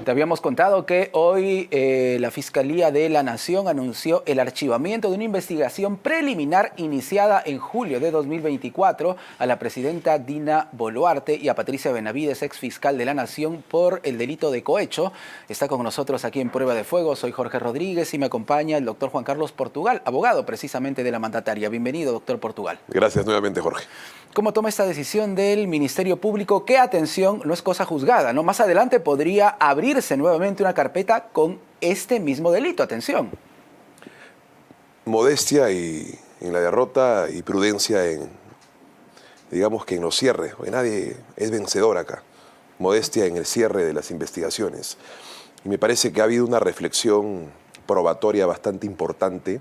Te habíamos contado que hoy la Fiscalía de la Nación anunció el archivamiento de una investigación preliminar iniciada en julio de 2024 a la presidenta Dina Boluarte y a Patricia Benavides, ex fiscal de la Nación, por el delito de cohecho. Está con nosotros aquí en Prueba de Fuego. Soy Jorge Rodríguez y me acompaña el doctor Juan Carlos Portugal, abogado precisamente de la mandataria. Bienvenido, doctor Portugal. Gracias nuevamente, Jorge. ¿Cómo toma esta decisión del Ministerio Público? Que, atención, no es cosa juzgada, ¿no? Más adelante podría abrirse nuevamente una carpeta con este mismo delito. Atención. Modestia en la derrota y prudencia digamos que en los cierres, porque nadie es vencedor acá. Modestia en el cierre de las investigaciones. Y me parece que ha habido una reflexión probatoria bastante importante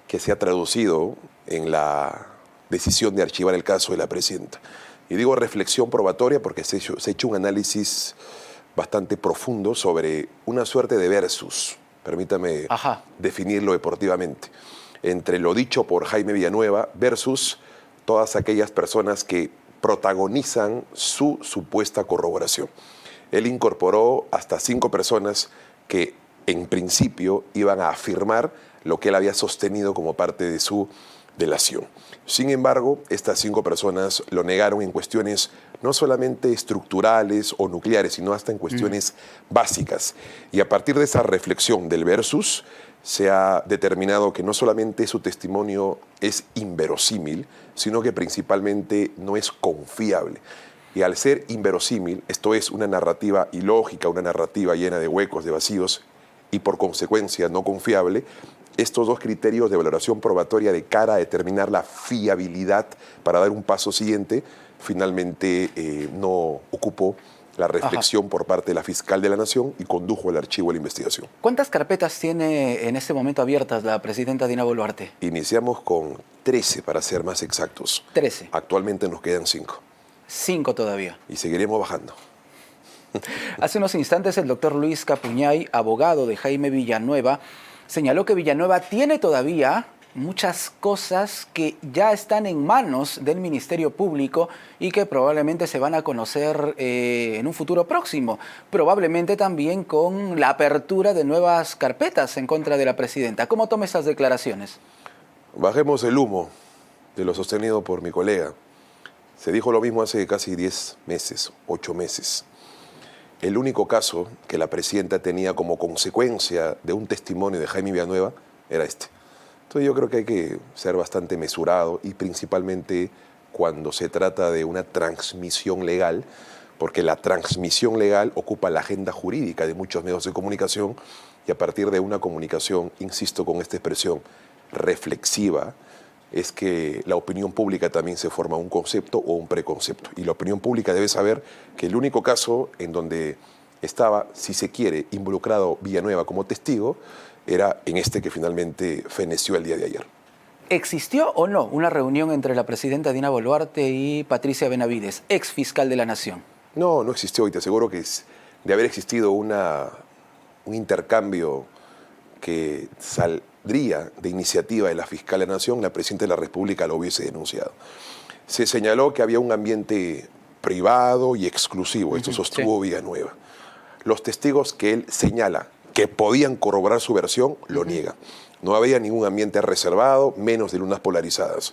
que se ha traducido en la decisión de archivar el caso de la presidenta. Y digo reflexión probatoria porque se ha hecho un análisis bastante profundo sobre una suerte de versus, permítame definirlo deportivamente, entre lo dicho por Jaime Villanueva versus todas aquellas personas que protagonizan su supuesta corroboración. Él incorporó hasta 5 personas que en principio iban a afirmar lo que él había sostenido como parte de su delación. Sin embargo, estas 5 personas lo negaron en cuestiones no solamente estructurales o nucleares, sino hasta en cuestiones básicas. Y a partir de esa reflexión del versus, se ha determinado que no solamente su testimonio es inverosímil, sino que principalmente no es confiable. Y al ser inverosímil, esto es una narrativa ilógica, una narrativa llena de huecos, de vacíos, y por consecuencia no confiable, estos 2 criterios de valoración probatoria de cara a determinar la fiabilidad para dar un paso siguiente, finalmente no ocupó la reflexión por parte de la fiscal de la Nación y condujo el archivo de la investigación. ¿Cuántas carpetas tiene en este momento abiertas la presidenta Dina Boluarte? Iniciamos con 13, para ser más exactos. 13. Actualmente nos quedan 5. 5 todavía. Y seguiremos bajando. Hace unos instantes el doctor Luis Capuñay, abogado de Jaime Villanueva, señaló que Villanueva tiene todavía muchas cosas que ya están en manos del Ministerio Público y que probablemente se van a conocer en un futuro próximo, probablemente también con la apertura de nuevas carpetas en contra de la presidenta. ¿Cómo toma estas declaraciones? Bajemos el humo de lo sostenido por mi colega. Se dijo lo mismo hace casi 10 meses, 8 meses. El único caso que la presidenta tenía como consecuencia de un testimonio de Jaime Villanueva era este. Entonces yo creo que hay que ser bastante mesurado y principalmente cuando se trata de una transmisión legal, porque la transmisión legal ocupa la agenda jurídica de muchos medios de comunicación y a partir de una comunicación, insisto con esta expresión, reflexiva, es que la opinión pública también se forma un concepto o un preconcepto. Y la opinión pública debe saber que el único caso en donde estaba, si se quiere, involucrado Villanueva como testigo, era en este que finalmente feneció el día de ayer. ¿Existió o no una reunión entre la presidenta Dina Boluarte y Patricia Benavides, ex fiscal de la Nación? No, no existió y te aseguro que de haber existido un intercambio que saldría de iniciativa de la fiscal de la Nación, la presidenta de la República lo hubiese denunciado. Se señaló que había un ambiente privado y exclusivo, esto sostuvo Villanueva. Los testigos que él señala que podían corroborar su versión, lo niega. No había ningún ambiente reservado, menos de lunas polarizadas.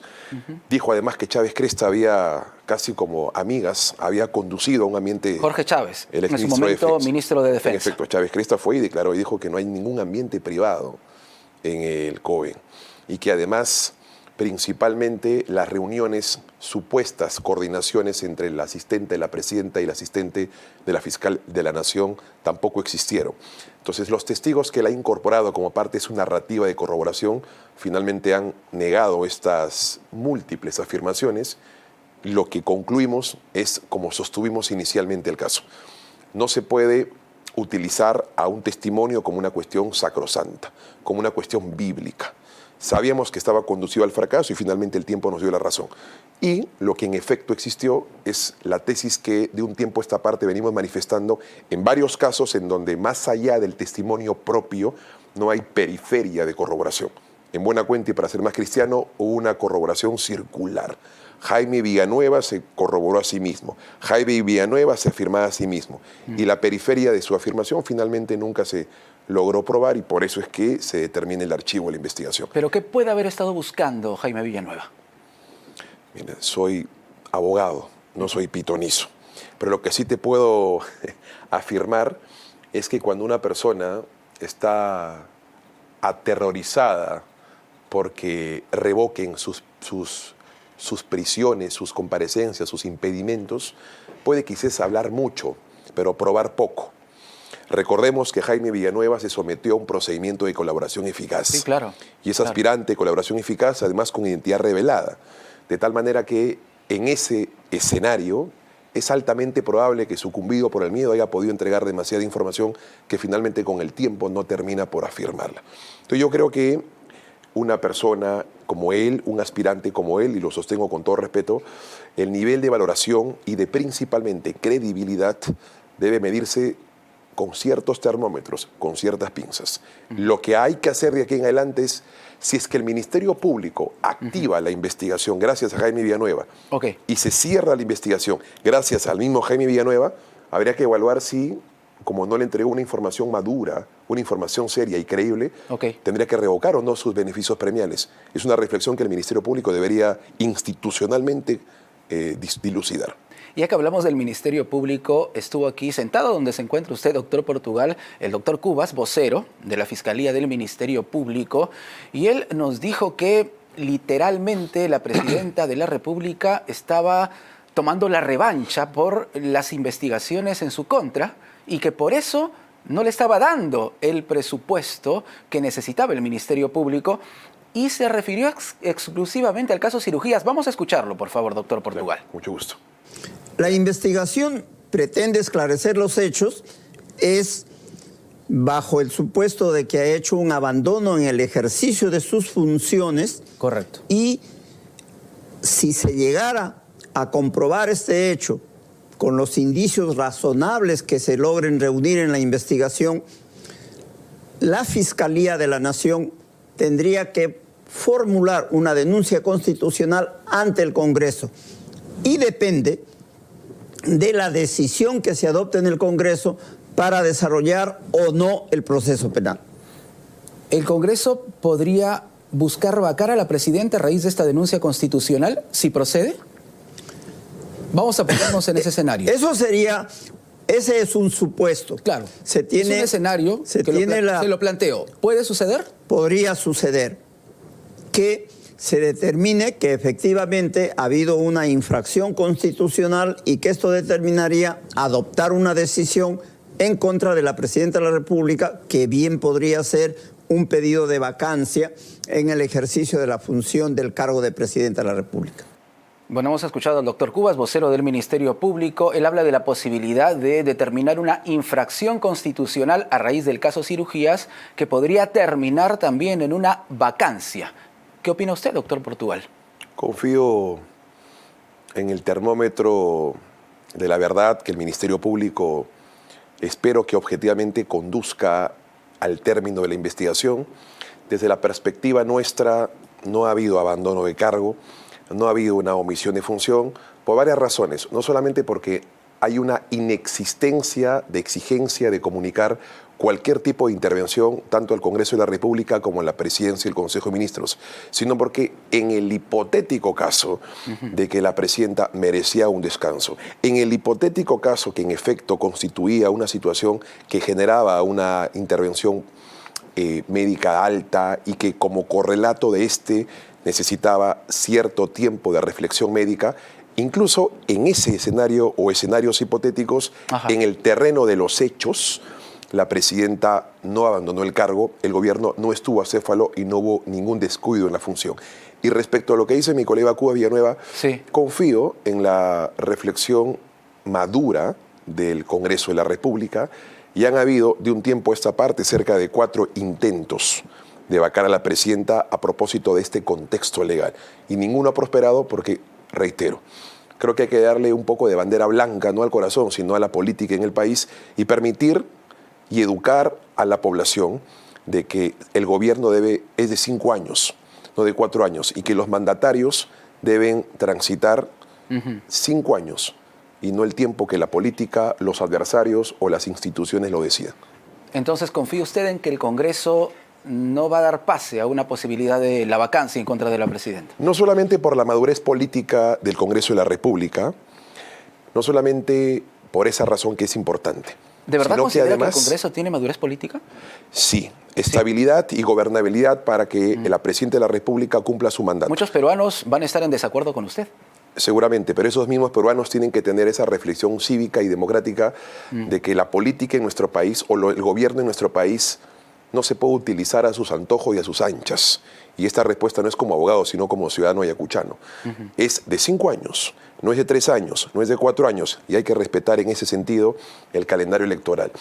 Dijo además que Chávez Cresta había, casi como amigas, había conducido a un ambiente... Jorge Chávez, el en su momento ministro de Defensa. En efecto, Chávez Cresta fue y declaró y dijo que no hay ningún ambiente privado en el COE y que además principalmente las reuniones, supuestas coordinaciones entre el asistente de la presidenta y el asistente de la fiscal de la Nación tampoco existieron. Entonces los testigos que él ha incorporado como parte de su narrativa de corroboración finalmente han negado estas múltiples afirmaciones. Lo que concluimos es como sostuvimos inicialmente el caso. No se puede utilizar a un testimonio como una cuestión sacrosanta, como una cuestión bíblica. Sabíamos que estaba conducido al fracaso y finalmente el tiempo nos dio la razón. Y lo que en efecto existió es la tesis que de un tiempo a esta parte venimos manifestando en varios casos en donde más allá del testimonio propio no hay periferia de corroboración. en buena cuenta y para ser más cristiano, hubo una corroboración circular. Jaime Villanueva se corroboró a sí mismo. Jaime Villanueva se afirmaba a sí mismo. Y la periferia de su afirmación finalmente nunca se logró probar y por eso es que se determina el archivo de la investigación. ¿Pero qué puede haber estado buscando Jaime Villanueva? Mira, soy abogado, no soy pitonizo. Pero lo que sí te puedo afirmar es que cuando una persona está aterrorizada porque revoquen sus prisiones, sus comparecencias, sus impedimentos, puede quizás hablar mucho, pero probar poco. Recordemos que Jaime Villanueva se sometió a un procedimiento de colaboración eficaz. Sí, claro. Y es aspirante de colaboración eficaz, además con identidad revelada. De tal manera que en ese escenario es altamente probable que, sucumbido por el miedo, haya podido entregar demasiada información que finalmente con el tiempo no termina por afirmarla. Entonces yo creo que una persona como él, un aspirante como él, y lo sostengo con todo respeto, el nivel de valoración y de principalmente credibilidad debe medirse con ciertos termómetros, con ciertas pinzas. Lo que hay que hacer de aquí en adelante es, si es que el Ministerio Público activa la investigación gracias a Jaime Villanueva y se cierra la investigación gracias al mismo Jaime Villanueva, habría que evaluar si, como no le entregó una información madura, una información seria y creíble, tendría que revocar o no sus beneficios premiales. Es una reflexión que el Ministerio Público debería institucionalmente dilucidar. Ya que hablamos del Ministerio Público, estuvo aquí sentado donde se encuentra usted, doctor Portugal, el doctor Cubas, vocero de la Fiscalía del Ministerio Público, y él nos dijo que literalmente la presidenta de la República estaba tomando la revancha por las investigaciones en su contra y que por eso no le estaba dando el presupuesto que necesitaba el Ministerio Público y se refirió exclusivamente al caso cirugías. Vamos a escucharlo, por favor, doctor Portugal. Claro, mucho gusto. La investigación pretende esclarecer los hechos, es bajo el supuesto de que ha hecho un abandono en el ejercicio de sus funciones. Correcto. Y si se llegara a comprobar este hecho con los indicios razonables que se logren reunir en la investigación, la Fiscalía de la Nación tendría que formular una denuncia constitucional ante el Congreso y depende de la decisión que se adopte en el Congreso para desarrollar o no el proceso penal. ¿El Congreso podría buscar vacar a la presidenta a raíz de esta denuncia constitucional, si procede? Vamos a ponernos en ese escenario. Ese es un supuesto. Claro, es un escenario que se lo planteo. ¿Puede suceder? Podría suceder que se determine que efectivamente ha habido una infracción constitucional y que esto determinaría adoptar una decisión en contra de la Presidenta de la República, que bien podría ser un pedido de vacancia en el ejercicio de la función del cargo de Presidenta de la República. Bueno, hemos escuchado al doctor Cubas, vocero del Ministerio Público. Él habla de la posibilidad de determinar una infracción constitucional a raíz del caso cirugías que podría terminar también en una vacancia. ¿Qué opina usted, doctor Portugal? Confío en el termómetro de la verdad que el Ministerio Público espero que objetivamente conduzca al término de la investigación. Desde la perspectiva nuestra no ha habido abandono de cargo, no ha habido una omisión de función, por varias razones. No solamente porque hay una inexistencia de exigencia de comunicar cualquier tipo de intervención, tanto al Congreso de la República como en la Presidencia y el Consejo de Ministros, sino porque en el hipotético caso de que la Presidenta merecía un descanso, en el hipotético caso que en efecto constituía una situación que generaba una intervención médica alta y que como correlato de este necesitaba cierto tiempo de reflexión médica, incluso en ese escenario o escenarios hipotéticos, en el terreno de los hechos, la presidenta no abandonó el cargo, el gobierno no estuvo acéfalo y no hubo ningún descuido en la función. Y respecto a lo que dice mi colega Cubas Villanueva, confío en la reflexión madura del Congreso de la República y han habido de un tiempo a esta parte cerca de 4 intentos de vacar a la presidenta a propósito de este contexto legal. Y ninguno ha prosperado porque, reitero, creo que hay que darle un poco de bandera blanca, no al corazón, sino a la política en el país y permitir y educar a la población de que el gobierno es de 5 años, no de 4 años, y que los mandatarios deben transitar 5 años y no el tiempo que la política, los adversarios o las instituciones lo decidan. Entonces, ¿confía usted en que el Congreso no va a dar pase a una posibilidad de la vacancia en contra de la presidenta? No solamente por la madurez política del Congreso de la República, no solamente por esa razón que es importante. ¿De verdad sino considera que además, el Congreso tiene madurez política? Sí, estabilidad y gobernabilidad para que la presidenta de la República cumpla su mandato. Muchos peruanos van a estar en desacuerdo con usted. Seguramente, pero esos mismos peruanos tienen que tener esa reflexión cívica y democrática de que la política en nuestro país o el gobierno en nuestro país no se puede utilizar a sus antojos y a sus anchas. Y esta respuesta no es como abogado, sino como ciudadano ayacuchano. Es de 5 años, no es de 3 años, no es de 4 años, y hay que respetar en ese sentido el calendario electoral.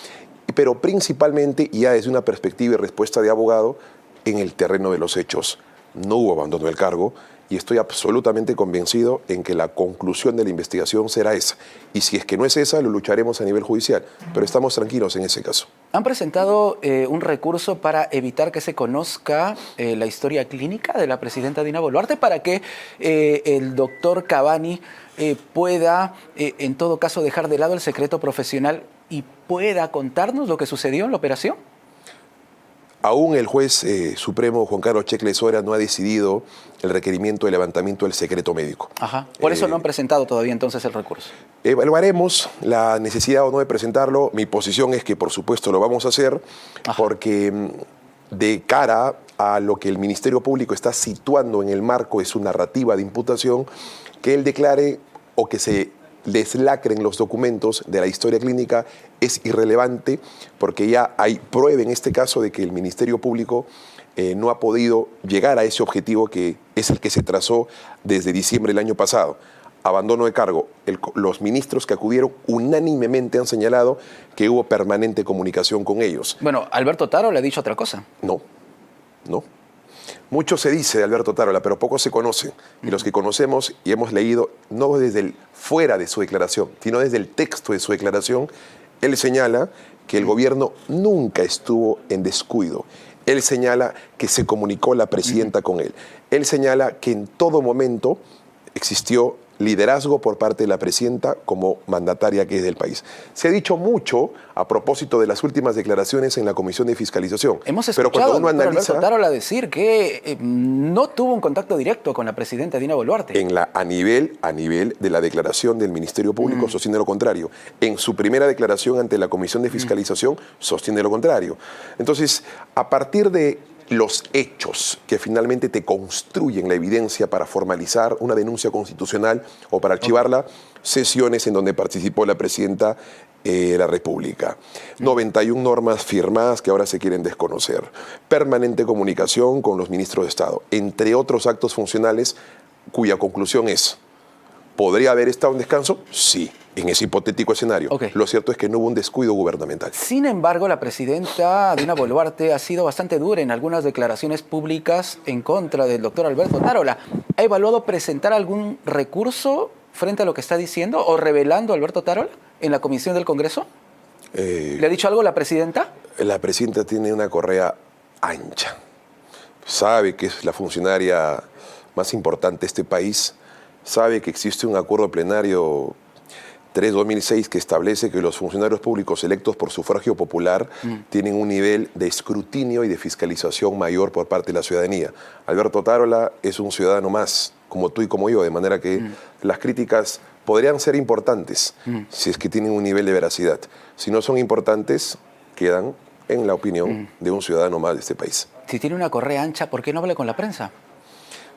Pero principalmente, y ya desde una perspectiva y respuesta de abogado, en el terreno de los hechos. No hubo abandono del cargo, y estoy absolutamente convencido en que la conclusión de la investigación será esa. Y si es que no es esa, lo lucharemos a nivel judicial. Pero estamos tranquilos en ese caso. ¿Han presentado un recurso para evitar que se conozca la historia clínica de la presidenta Dina Boluarte para que el doctor Cavani pueda, en todo caso, dejar de lado el secreto profesional y pueda contarnos lo que sucedió en la operación? Aún el juez supremo Juan Carlos Checles Sora no ha decidido el requerimiento de levantamiento del secreto médico. Ajá. Por eso no han presentado todavía entonces el recurso. Evaluaremos la necesidad o no de presentarlo. Mi posición es que por supuesto lo vamos a hacer. Ajá. Porque de cara a lo que el Ministerio Público está situando en el marco de su narrativa de imputación, que él declare o que se deslacren los documentos de la historia clínica es irrelevante porque ya hay prueba en este caso de que el Ministerio Público no ha podido llegar a ese objetivo que es el que se trazó desde diciembre del año pasado. Abandono de cargo. Los ministros que acudieron unánimemente han señalado que hubo permanente comunicación con ellos. Bueno, Alberto Taro le ha dicho otra cosa. No. Mucho se dice de Alberto Tarola, pero poco se conoce. Y los que conocemos y hemos leído, no desde el fuera de su declaración, sino desde el texto de su declaración, él señala que el gobierno nunca estuvo en descuido. Él señala que se comunicó la presidenta con él. Él señala que en todo momento existió liderazgo por parte de la presidenta como mandataria que es del país. Se ha dicho mucho a propósito de las últimas declaraciones en la Comisión de Fiscalización. Hemos escuchado al doctor Alberto Tarola decir que no tuvo un contacto directo con la presidenta Dina Boluarte. A nivel de la declaración del Ministerio Público sostiene lo contrario. En su primera declaración ante la Comisión de Fiscalización sostiene lo contrario. Entonces, a partir de los hechos que finalmente te construyen la evidencia para formalizar una denuncia constitucional o para archivarla, sesiones en donde participó la presidenta de la República, 91 normas firmadas que ahora se quieren desconocer, permanente comunicación con los ministros de Estado, entre otros actos funcionales cuya conclusión es, ¿podría haber estado en descanso? Sí. En ese hipotético escenario. Lo cierto es que no hubo un descuido gubernamental. Sin embargo, la presidenta Dina Boluarte ha sido bastante dura en algunas declaraciones públicas en contra del doctor Alberto Tarola. ¿Ha evaluado presentar algún recurso frente a lo que está diciendo o revelando Alberto Tarola en la comisión del Congreso? ¿Le ha dicho algo la presidenta? La presidenta tiene una correa ancha. Sabe que es la funcionaria más importante de este país. Sabe que existe un acuerdo plenario 3/2006 que establece que los funcionarios públicos electos por sufragio popular tienen un nivel de escrutinio y de fiscalización mayor por parte de la ciudadanía. Alberto Tarola es un ciudadano más, como tú y como yo, de manera que las críticas podrían ser importantes si es que tienen un nivel de veracidad. Si no son importantes, quedan en la opinión de un ciudadano más de este país. Si tiene una correa ancha, ¿por qué no habla con la prensa?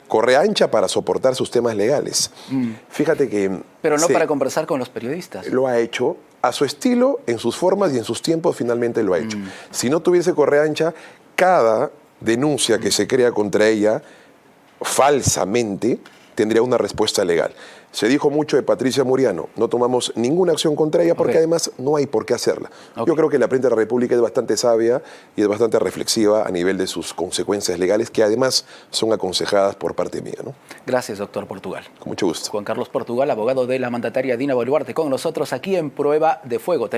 Correa ancha para soportar sus temas legales. Fíjate que... Pero no para conversar con los periodistas. Lo ha hecho a su estilo, en sus formas y en sus tiempos, finalmente lo ha hecho. Si no tuviese correa ancha, cada denuncia que se crea contra ella, falsamente, tendría una respuesta legal. Se dijo mucho de Patricia Muriano, no tomamos ninguna acción contra ella porque además no hay por qué hacerla. Yo creo que la presidenta de la República es bastante sabia y es bastante reflexiva a nivel de sus consecuencias legales que además son aconsejadas por parte mía, ¿no? Gracias, doctor Portugal. Con mucho gusto. Juan Carlos Portugal, abogado de la mandataria Dina Boluarte, con nosotros aquí en Prueba de Fuego.